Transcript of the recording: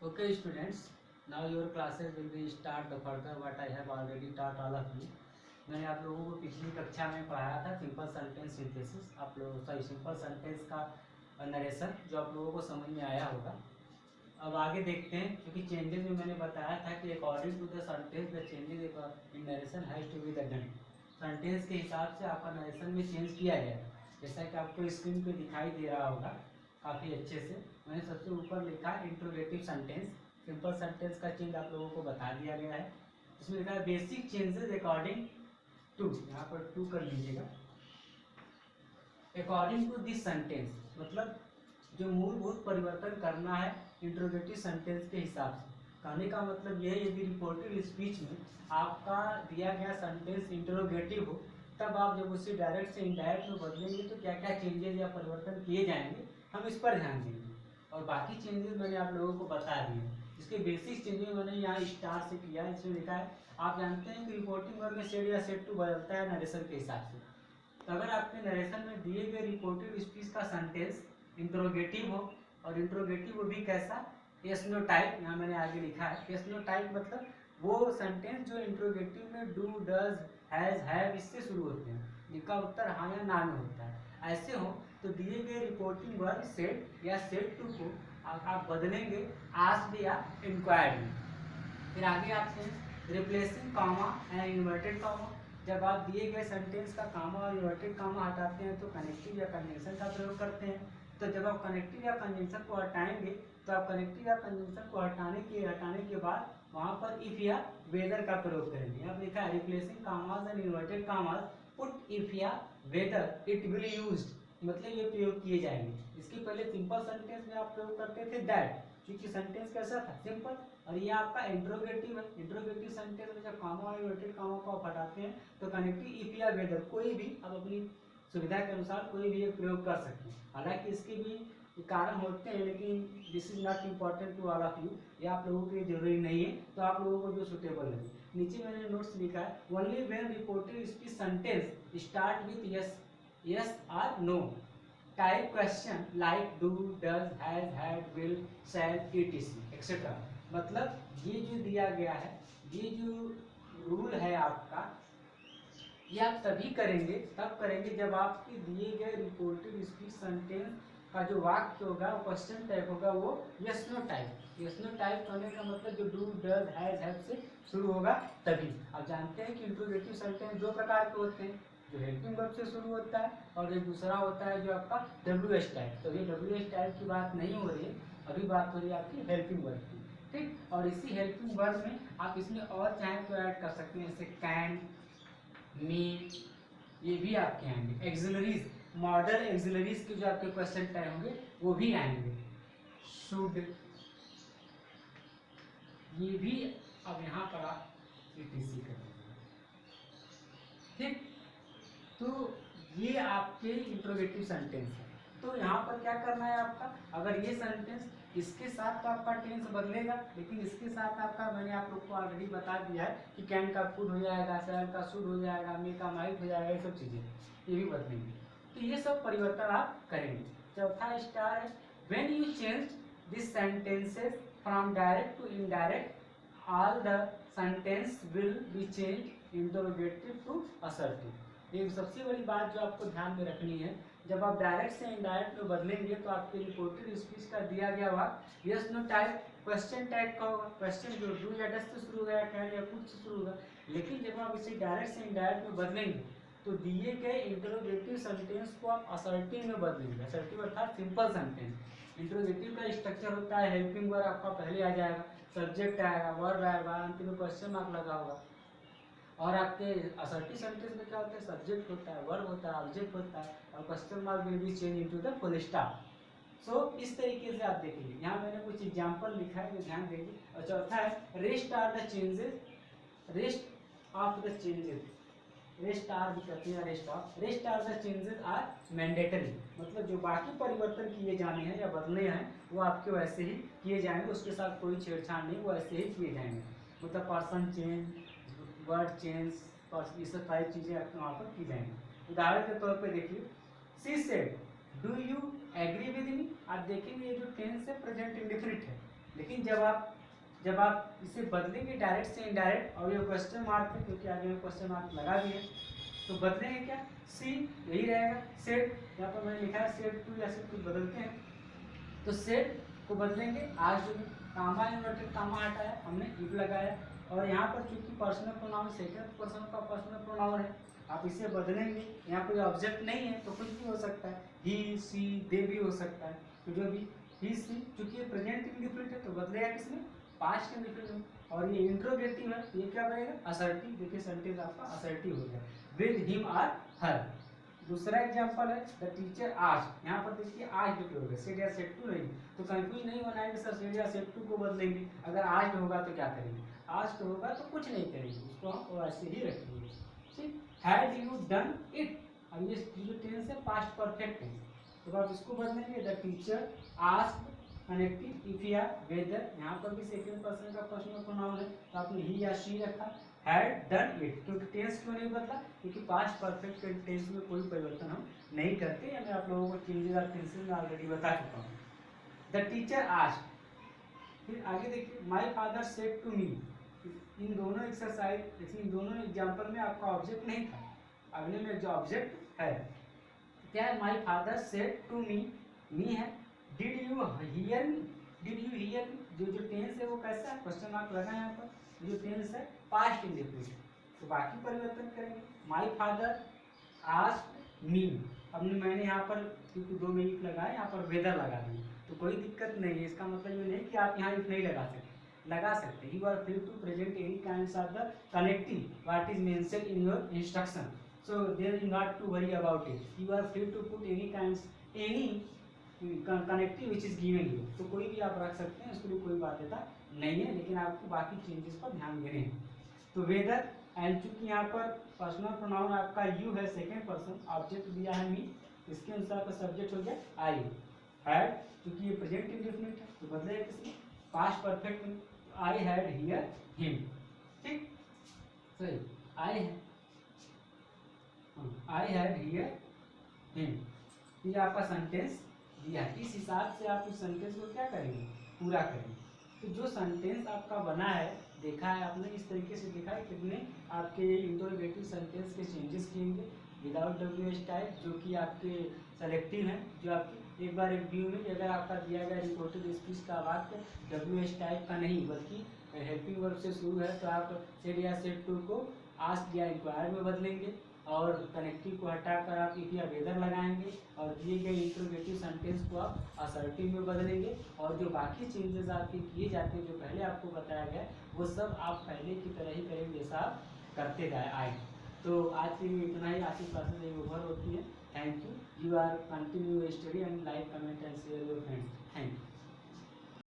Okay, students. Now your classes will be start the further what I have already taught all of you. मैंने आप लोगों को पिछली कक्षा में पढ़ाया था सिंपल सेंटेंस सिंथेसिस, आप लोग सॉरी सिंपल सेंटेंस का नरेशन जो आप लोगों को समझ में आया होगा। अब आगे देखते हैं, क्योंकि चेंजेस में मैंने बताया था कि according to the sentence the changes in narration has to be the done. Sentence के हिसाब से आपका नरेशन में चेंज किया गया है, जैसा कि आपको स्क्रीन पे दिखाई दे रहा होगा काफ़ी अच्छे से। मैंने सबसे ऊपर लिखा इंट्रोगेटिव सेंटेंस, सिंपल सेंटेंस का चेंज आप लोगों को बता दिया गया है। इसमें लिखा है बेसिक चेंजेस अकॉर्डिंग टू, यहाँ पर टू कर लीजिएगा। अकॉर्डिंग टू दिस सेंटेंस मतलब जो मूलभूत परिवर्तन करना है इंट्रोगेटिव सेंटेंस के हिसाब से। कहने का मतलब यह है, यदि रिपोर्टेड स्पीच में आपका दिया गया सेंटेंस इंट्रोगेटिव हो, तब आप जब उसे डायरेक्ट से इनडायरेक्ट में बदलेंगे तो क्या क्या चेंजेस या परिवर्तन किए जाएंगे, हम इस पर ध्यान देंगे। और बाकी चेंजेस मैंने आप लोगों को बता दिए। इसके बेसिक चेंजेस मैंने यहाँ स्टार से किया है। इसमें लिखा है, आप जानते हैं कि रिपोर्टिंग वर्ड में सेड या सेड टू बदलता है नरेशन के हिसाब से। तो अगर आपके नरेशन में दिए गए रिपोर्टेड स्पीच का सेंटेंस इंट्रोगेटिव हो, और इंट्रोगेटिव वो भी कैसा, यस नो टाइप, यहाँ मैंने आगे लिखा है यस नो टाइप मतलब वो सेंटेंस जो इंट्रोगेटिव में डू डज हैज हैव इससे शुरू होते हैं, जिनका उत्तर हाँ या ना में होता है, ऐसे हो तो दिए गए रिपोर्टिंग वर्ड सेड या सेड टू को आप बदलेंगे आस्क्ड या इंक्वायर्ड में। फिर आगे आपसे replacing comma and inverted comma, जब आप दिए गए सेंटेंस का कॉमा और इन्वर्टेड कॉमा हटाते हैं तो कनेक्टिव या कंजंक्शन का प्रयोग करते हैं। तो जब आप कनेक्टिव या कंजंक्शन को हटाएंगे तो आप कनेक्टिव या कंजंक्शन को हटाने के बाद वहाँ पर इफ या वेदर का प्रयोग करेंगे। अब लिखा है replacing commas and inverted commas put if या वेदर इट विल यूज्ड, मतलब ये प्रयोग किए जाएंगे। इसके पहले सिंपल सेंटेंस में आप प्रयोग करते थे दैट, क्योंकि सेंटेंस कैसा था, सिंपल। और ये आपका इंट्रोगेटिव है। इंट्रोगेटिव सेंटेंस में जब कॉमा और इन्वर्टेड कॉमा को आप हटाते हैं तो कनेक्टिव इफ या वेदर कोई भी आप अपनी सुविधा के अनुसार कोई भी एक प्रयोग कर सकते हैं। हालांकि इसके भी कारण होते हैं, लेकिन this is not important to all of you, ये आप लोगों के लिए जरूरी नहीं है, तो आप लोगों को जो सुटेबल लगे। नीचे मैंने नोट्स लिखा है only when reported speech sentence start with yes, yes और no type question like do does has had will shall etc etcetera. मतलब ये जो दिया गया है, ये जो रूल है आपका, ये आप तभी करेंगे तब करेंगे जब आपके दिए गए रिपोर्टेड स्पीच सेंटेंस का जो वाक्य होगा वो क्वेश्चन टाइप होगा, वो yes no type. Yes no type होने का मतलब जो डू डज हैज हैव से शुरू होगा तभी। आप जानते हैं कि इंट्रोगेटिव सेंटेंस दो प्रकार के होते हैं, जो हेल्पिंग वर्ब से शुरू होता है और एक दूसरा होता है जो आपका डब्ल्यू एस टाइप। तो ये डब्ल्यू एस टाइप की बात नहीं हो रही है, अभी बात हो रही है आपकी हेल्पिंग वर्ब की, ठीक। और इसी हेल्पिंग वर्ब में आप इसमें और चाहें तो ऐड कर सकते हैं, जैसे कैन, मी, ये भी आपके आएंगे। एक्सिलरीज, मॉडल एक्सिलरीज के जो आपके क्वेश्चन टाइप होंगे वो भी आएंगे। शुड, ये भी अब यहाँ पर आप etc कर दीजिए, ठीक। तो ये आपके इंट्रोगेटिव सेंटेंस है। तो यहाँ पर क्या करना है आपका, अगर ये सेंटेंस इसके साथ तो आपका टेंस बदलेगा, लेकिन इसके साथ आपका मैंने आप लोग को ऑलरेडी बता दिया है कि कैन का कुड हो जाएगा, शैल का शुड हो जाएगा, मे का माइट हो जाएगा, ये सब चीजें ये भी बदलेंगे। तो ये सब परिवर्तन आप करेंगे। चौथा स्टार है when you change this sentences from direct to indirect all the sentence will be change interrogative to assertive. एक सबसे बड़ी बात जो आपको ध्यान में रखनी है, जब आप डायरेक्ट से इनडायरेक्ट में बदलेंगे तो आपके रिपोर्टेड स्पीच का दिया गया वाक्य yes no type question type का होगा। क्वेश्चन जो डू या डज से शुरू होगा या कैन या कुड से शुरू होगा। लेकिन जब आप इसे डायरेक्ट से इनडायरेक्ट में बदलेंगे तो दिए गए इंट्रोगेटिव सेंटेंस को आप असर्टिव में बदलेंगे। असर्टिव अर्थात सिंपल सेंटेंस। इंट्रोगेटिव का स्ट्रक्चर होता है हेल्पिंग वर्ब आपका पहले आ जाएगा, सब्जेक्ट आएगा, वर्ब आएगा, अंत में क्वेश्चन मार्क लगा होगा। और आपके असर्टिव सेंटेंस में क्या होता है, सब्जेक्ट होता है, वर्ब होता है, ऑब्जेक्ट होता है, और question mark will be change into the full stop. So इस तरीके से आप देखेंगे। यहाँ मैंने कुछ एग्जांपल लिखा है जो ध्यान देंगे। और चौथा है rest are the changes, rest of the changes, rest are भी कहते हैं, rest are the changes are mandatory, मतलब जो बाकी परिवर्तन किए जाने हैं या बदलने हैं वो आपके वैसे ही किए जाएंगे, उसके साथ कोई छेड़छाड़ नहीं, वो ऐसे ही किए जाएंगे। मतलब पर्सन चेंज, वर्ड चेंज, ये सब सारी चीज़ें आपके वहाँ पर की जाएंगी। उदाहरण के तौर पे देखिए, she said do you agree with me. आप देखेंगे ये जो टेंस है प्रेजेंट इंडेफिनिट है, लेकिन जब आप इसे बदलेंगे डायरेक्ट से इनडायरेक्ट, और ये क्वेश्चन मार्क है क्योंकि आगे में क्वेश्चन मार्क लगा भी है, तो बदलेंगे क्या, सी यही रहेगा, सेट यहाँ पर मैंने लिखा है सेट टू या सेट टू बदलते हैं, तो सेट को बदलेंगे आज जो कामा इन्वर्टेड कामा हटाया हमने इफ लगाया, और यहाँ पर चूंकि पर्सनल प्रोनाउन सेकंड पर्सन का पर्सनल प्रोनाउन है, आप इसे बदलेंगे, यहाँ कोई ऑब्जेक्ट नहीं है तो कुछ भी हो सकता है, ही सी दे भी हो सकता है, तो जो भी ही सी चूंकि ये प्रेजेंट इंडिफिनिट है तो बदलेगा किसमें, पास्ट इंडिफिनिट में, और ये इंट्रोगेटिव है तो ये क्या बनेगा, असर्टिव, देखिए सेंटेंस आपका असर्टिव हो गया, विद हिम आर हर। दूसरा एग्जांपल है द टीचर आस्क्ड, यहाँ पर देखिए आज लिखे होगा, सेड या सेड टू नहीं, तो कंफ्यूज नहीं होना है कि सर सेड या सेड टू को बदलेंगे, अगर आज होगा तो क्या करेंगे, आज तो होगा तो कुछ नहीं करेंगे, उसको हम वैसे ही रखेंगे, ठीक। हैड यू डन इट, अब ये जो टेंस है पास्ट परफेक्ट टेंस, तो आप इसको बदलेंगे the teacher asked connective if या वेदर, यहाँ पर भी सेकंड पर्सन का पर्सनल प्रोनाउन है तो आपने ही या शी रखा, हैड डन इट, क्योंकि टेंस क्यों नहीं बदला, क्योंकि पास्ट परफेक्ट टेंस में कोई परिवर्तन हम नहीं करते, या मैं आप लोगों को चेंजेस और टेंसेस में ऑलरेडी बता चुका हूँ। द टीचर आस्क्ड, फिर आगे देखिए my father said to me, इन दोनों एक्सरसाइज इन दोनों एग्जाम्पल में आपका ऑब्जेक्ट नहीं था, अगले में जो ऑब्जेक्ट है क्या है, my father said to me, me है, did you hear me, did you hear me, जो टेंस है वो कैसा है, क्वेश्चन मार्क लगा है यहाँ पर, जो टेंस है पास्ट इंडेफिनिट, तो बाकी परिवर्तन करेंगे, माय फादर आस्क्ड मी, अब मैंने यहाँ पर क्योंकि दो में इफ लगाया यहाँ पर वेदर लगा दी, तो कोई दिक्कत नहीं है, इसका मतलब ये नहीं कि आप यहाँ इफ नहीं लगा सकते, you are free to present any kinds of the connective what is mentioned in your instruction, so there is not to worry about it, you are free to put any kinds any connective which is given you, तो कोई भी आप रख सकते हैं, उसके लिए कोई बाध्यता नहीं है, लेकिन आपको बाकी चेंजेस पर ध्यान देने हैं। तो वेदर एंड चूंकि यहाँ पर पर्सनल प्रोनाउन आपका यू है सेकंड पर्सन, ऑब्जेक्ट दिया है मी, इसके अनुसार का सब्जेक्ट हो गया आई, हैड चूंकि ये प्रेजेंट इंडेफिनिट है तो बदलेगा किसमें, पास्ट परफेक्ट में, आई हैड हियर हिम, ठीक सही, आई हैड हियर हिम, ये आपका सेंटेंस दिया है, इस हिसाब से आप उस सेंटेंस को क्या करेंगे, पूरा करेंगे। तो जो सेंटेंस आपका बना है, देखा है आपने, इस तरीके से देखा है कितने आपके इंटरोगेटिव सेंटेंस के चेंजेस किएंगे विदाउट डब्ल्यू टाइप, जो कि आपके सेलेक्टिव हैं, जो आपके एक बार एक व्यू में अगर आपका दिया गया रिपोर्टेड स्पीच का वाक्य डब्ल्यू टाइप का नहीं बल्कि हेल्पिंग वर्ब से शुरू है, तो आप सेड या सेड टू को आस्क या इंक्वायर में बदलेंगे, और कनेक्टिव को हटाकर आप इफ या वेदर लगाएंगे, और दिए गए इंट्रोगेटिव सेंटेंस को आप असर्टिव में बदलेंगे, और जो बाकी चेंजेस आपके किए जाते हैं जो पहले आपको बताया गया वो सब आप पहले की तरह ही करेंगे जैसा आप करते आए। तो आज के लिए इतना ही, आज की क्लासेस ओवर होती है। Thank you, you are continue study and like comment and share your friends, thank you.